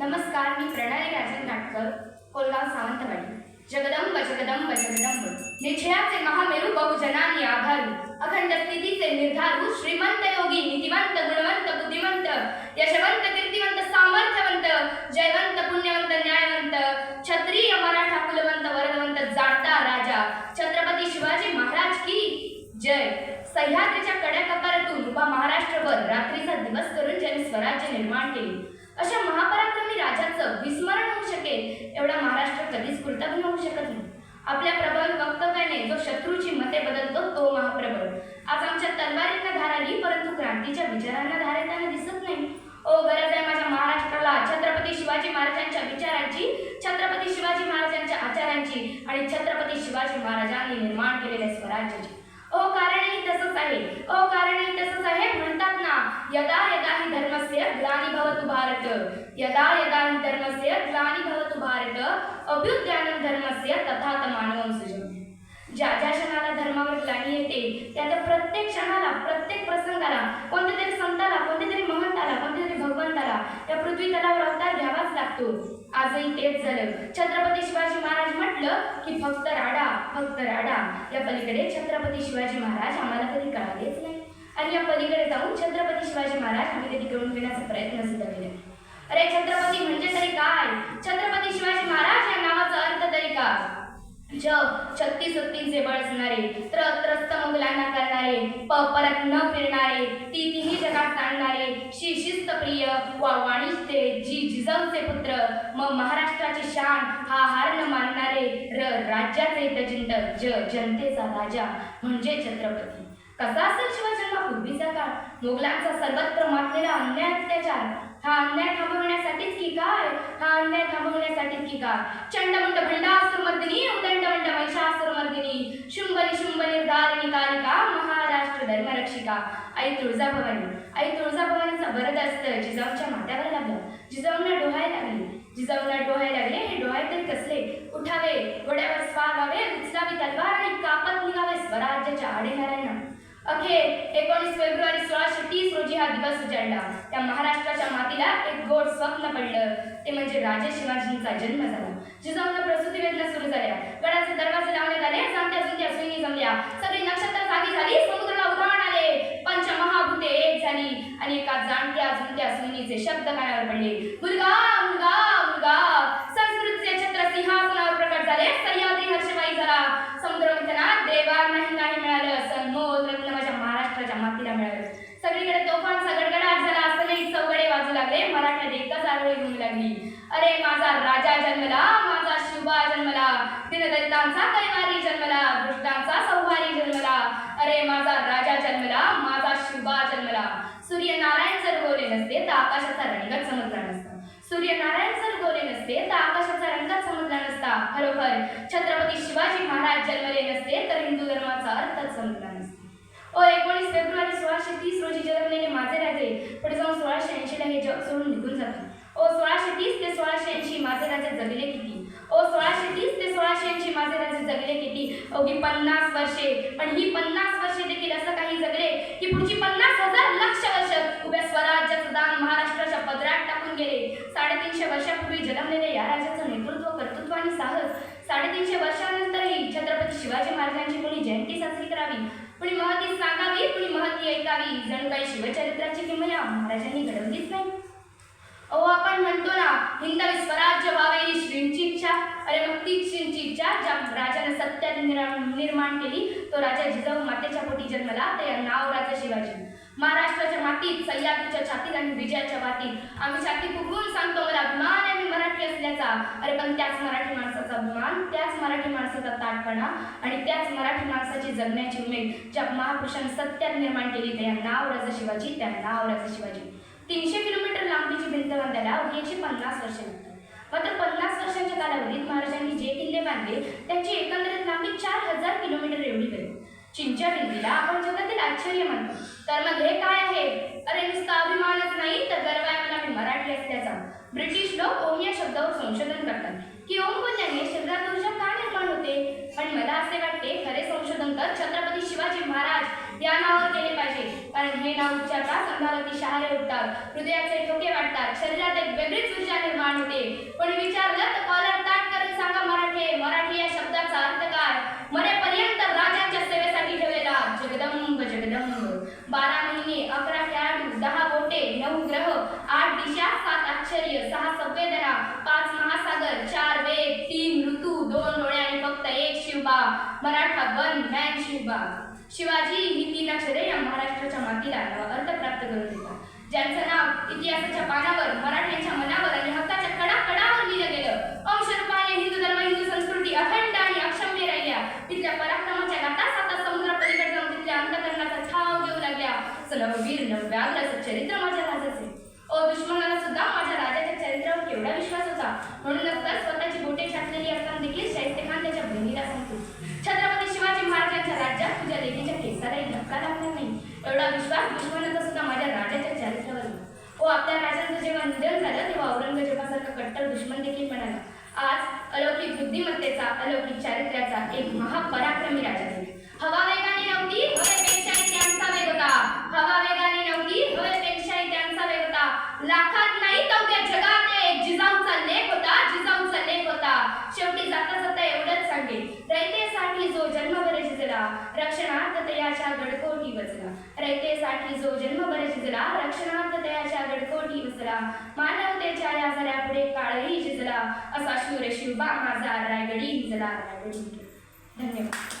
नमस्कार, मी प्रणाली राजन नाटकर, कोलगाव सावंतवाडी. जगदंब जगदंब जगदंब, निश्चयाचे महामेरू, बहुजनांनी आधारू, अखंड स्थितीचे निर्धारू, श्रीमंत योगी, नीतिवंत, गुणवंत, बुद्धिमंत, यशवंत, कीर्तिवंत, सामर्थ्यवंत, जयवंत, पुण्यवंत, न्यायवंत, क्षत्रिय, मराठा, कुलवंत, वरदवंत, जाणता राजा छत्रपती शिवाजी महाराज की जय. सह्याद्रीच्या कड्या कपारातून उभा महाराष्ट्रभर रात्रीचा दिवस करून ज्यांनी स्वराज्य निर्माण केले, अशा महापराक्रमी राजाचं विस्मरण होऊ शकेल एवढा महाराष्ट्र कधीच कृतज्ञ होऊ शकत नाही. आपल्या प्रबळ वक्तव्याने जो शत्रूची मते बदलतो तो महाप्रबळ. आज आमच्या तलवारींना धार आली, परंतु क्रांतीच्या विचारांना धार येताना दिसत नाही. ओ, गरज आहे माझ्या महाराष्ट्राला छत्रपती शिवाजी महाराजांच्या विचारांची, छत्रपती शिवाजी महाराजांच्या आचारांची आणि छत्रपती शिवाजी महाराजांनी निर्माण केलेल्या स्वराज्याची. ओ, कारणही तसंच आहे, ओ, कारणही तसंच आहे. म्हणतात ना, यदा यदा हि धर्मस्य ग्लानिभवतु भारत, यदा यदा हि धर्मस्य ग्लानिभवतु भारत, अभ्युत्थानं धर्मस्य तथात्मानवं सृजम्. ज्या ज्या क्षणाला धर्मावर ग्लानी येते, त्या त्या प्रत्येक क्षणाला, प्रत्येक प्रसंगाला, कोणत्या तरी संताला, कोणत्या तरी महंताला, कोणत्या तरी भगवंताला या पृथ्वी तलावर अवतार घ्यावाच लागतो. आजही तेच झालं. छत्रपती शिवाजी महाराज म्हटलं की फक्त राडा, फक्त राडा. या पलीकडे छत्रपती शिवाजी महाराज आम्हाला कधी कळालेच नाही, आणि या पलीकडे जाऊन छत्रपती शिवाजी महाराज आम्ही कधी कळून घेण्याचा प्रयत्न सुद्धा केला. अरे, छत्रपती म्हणजे तरी काय? छत्रपती शिवाजी महाराज या नावाचा अर्थ तरी काय? जग 36 बळ असणारे, त्रस्त मुघलांना करणारे, परत न फिरणारे, तिन्ही जगात जाणणारे, शिस्तप्रिय, वाणिज्य, जिजाऊचे पुत्र, मग महाराष्ट्राची शान, हा हार न मानणारे, राज्याचे हितचिंतक, जनतेचा राजा म्हणजे छत्रपती. कसा असेल शिवजन्मापूर्वीचा काळ? मुघलांचा सर्वत्र माजलेला अन्याय अत्याचार, हा अन्याय थांबवण्यासाठीच की काय? हा अन्याय थांबवण्यासाठीच की काय? चंडमुंड भंडासुरमर्दिनी, उदंडवंड महिषासुरमर्दिनी, शुंभ निर्धारिणी कालिका, महाराष्ट्र धर्मरक्षिका. आई तुळजाभवानी, आई तुळजाभवानीचा वरद असतं जिजाऊच्या माथ्यावर लागलं. जिजाऊंना डोहायला लागले, जिजाऊंना डोहायला लागले. हे डोहाय तरी कसले? उठावे, घोड्यावर स्वार व्हावे, उचलावी तलवार आणि कापत निघावे स्वराज्याच्या आडेनाऱ्यांना. अखेर 19 फेब्रुवारी 1630 रोजी हा दिवस उजाडला. त्या महाराष्ट्राच्या मातीला एक गोड स्वप्न पडलं, ते म्हणजे राजे शिवाजींचा जन्म झाला. जिजाऊंना प्रसूती वेदना सुरू झाल्या, गडाचे दरवाजे लावण्यात आले, जाणत्या जुंत्या सुईणी जमल्या, सगळी नक्षत्र जागी झाली, समुद्राला उधाण आले, पंचमहाभूते एक झाली आणि एका जाणत्या जुंत्या सुईणीचे शब्द कानावर पडले, मुलगा मुलगा मुलगा. संस्कृतीचे छत्र सिंहासनावर प्रकट झाले, सह्याद्री हर्षवाई झाला. समुद्रमंथनात देवांनाही नाही मिळालं, सन्मोल रत्न माझ्या महाराष्ट्राच्या मातीला मिळालं. सगळीकडे तोफांचा गडगडाट झाला, असलेही चौघडे वाजू लागले, मराठ्यात एकच आरोळी घुमू लागली. अरे, माझा राजा जन्मला, माझा शिवबा जन्मला, दीनदलितांचा कैवारी जन्मला, दुष्टांचा संहारी जन्मला. अरे, माझा राजा जन्मला, माझा शिवबा जन्मला. सूर्यनारायण जर गोले नसते तर आकाशाचा रंगच समजला नसता. सूर्यनारायण जर गोले नसते तर आकाशाचा रंगच समजला नसता. खरोखर छत्रपती शिवाजी महाराज जन्मले नसते तर हिंदू धर्माचा अर्थच समजला नसता. 19 फेब्रुवारी 1630 रोजी जन्मलेले माझे राजे पुढे जाऊन 1680 ला हे जग सोडून निघून जातात. 1630 ते 1680 माझे राजे जगले किती? 1630 ते 1680 माझे राजे जगले किती? अवघी 50 वर्षे. पण ही 50 वर्षे देखील असं काही जगले की पुढची 50,000 लक्ष वर्ष उभ्या स्वराज्याचं दान महाराष्ट्राच्या पदरात टाकून गेले. 350 वर्षापूर्वी जन्मलेल्या या राजाचं नेतृत्व, कर्तृत्व आणि साहस 350 वर्षानंतरही छत्रपती शिवाजी महाराजांची कोणी जयंती साजरी करावी, कुणी महती सांगावी, कुणी महती ऐकावी. जणू काही शिवचरित्राची किमया महाराजांनी घडवलीच नाही. आपण म्हणतो ना, हिंदवी स्वराज्य व्हावे ही श्रींची इच्छा. अरे, मग तीच श्रींची इच्छा ज्या राजाने सत्यात निर्माण केली, तो राजा जिजाऊ मातेच्या पोटी जन्मला, ते नाव राजा शिवाजी. महाराष्ट्राच्या मातीत, सह्याद्रीच्या छातीत आणि विजयाच्या वातीत आम्ही छाती फुगवून सांगतो, मला अभिमान आहे मी मराठी असल्याचा. अरे, पण त्याच मराठी माणसाचा अभिमान, त्याच मराठी माणसाचा ताटपणा आणि त्याच मराठी माणसाची जगण्याची उमेद ज्या महापुरुषांनी सत्यात निर्माण केली, ते नाव राजा शिवाजी, त्या नाव राजा शिवाजी. 300 किलोमीटर लांबीची भिंत बांधायला अवघी 150 वर्षे लागतात. मात्र 50 वर्षांच्या कालावधीत महाराजांनी जे किल्ले बांधले त्यांची एकंदरीत लांबी 4000 किलोमीटर एवढी गेली. चीनच्या भिंतीला आपण जगातील आश्चर्य मानतो, तर मग हे काय आहे? अरे, नुसता अभिमानच नाही तर गर्व आहे मला मी मराठी असल्याचा. ब्रिटिश लोक ओम या शब्दावर संशोधन करतात की ओम बोलल्याने शरीरात ऊर्जा का निर्माण होते, पण मला असे वाटते खरे संशोधन तर छत्रपती शिवाजी महाराज या नावावर केले पाहिजे, कारण हे वेदना उच्चारतात, अंगावरती शहारे उठतात, हृदयाचे ठोके वाटतात, शरीरात एक वेगळीच ऊर्जा निर्माण होते. कोणी विचारलं तर कॉलर ताट करून सांगा मराठी. मराठी या शब्दाचा अर्थ काय? मरेपर्यंत राजांच्या सेवेसाठी ठेवलेला जगदंब जगदंब. 12 महिने, 11 खेळाडू, 10 बोटे, 9 ग्रह, 8 दिशा, 7 आश्चर्य, 6 संवेदना, 5 महासागर, 4 वेद, 3 ऋतू, 2 डोळे आणि फक्त एक शिवबा. Maratha one man Shivba. शिवाजी ही 3 अक्षरे या महाराष्ट्राच्या मातीला अर्थ प्राप्त करून देतात, ज्यांचं नाव इतिहासाच्या पानावर, मराठ्यांच्या मनावर आणि हक्काच्या कडाकडावर लिहिलं गेलं. अंशरूपाने हिंदू धर्म, हिंदू संस्कृती अखंड आणि अक्षम्य राहिल्या. तिथल्या पराक्रमाच्या गाथा साता समुद्र पलीकडे जाऊन तिथल्या अंतकरणाचा ठाव घेऊ लागल्या. नववीर नवव्याग्र असं चरित्र माझ्या राजाचे. दुश्मनाला सुद्धा माझ्या राजाच्या चरित्रावर केवढा विश्वास होता. म्हणूनच तर स्वतःची बोटे छाटलेली असताना देखील शाहिस्तेखान त्याच्या बहिणीला सांगतो, छत्रपती शिवाजी महाराजांच्या राज्यात तुझ्या लेकीच्या केसालाही धक्का लागणार नाही. एवढा विश्वास दुश्मनाचा सुद्धा माझ्या राजाच्या चरित्रावर. आपल्या राजांचं जेव्हा निधन झालं तेव्हा औरंगजेबासारखा कट्टर दुश्मन देखील म्हणाला, आज अलौकिक बुद्धिमत्तेचा, अलौकिक चारित्र्याचा एक महापराक्रमी राजा झाला. हवा वेगाने नव्हती, हवेपेक्षाही त्यांचा वेग होता. हवा वेगाने नव्हती, हवेपेक्षाही त्यांचा वेग होता. लाखात नाही तर जगात एक जिजाऊचा लेख होता, जिजाऊचा लेख होता. शेवटी जाता जाता एवढंच सांगेल, रयतेसाठी जो जन्मभर झिजला, रक्षणार्थ तयाच्या गडकोटी वचला. रयतेसाठी जो जन्मभर झिजला, रक्षणार्थ तयाच्या गडकोटी वचला. मानवतेच्या या झऱ्यापुढे काळही झिजला, असा शूर शिवबा माझा रायगडी झिजला रायगडी. धन्यवाद.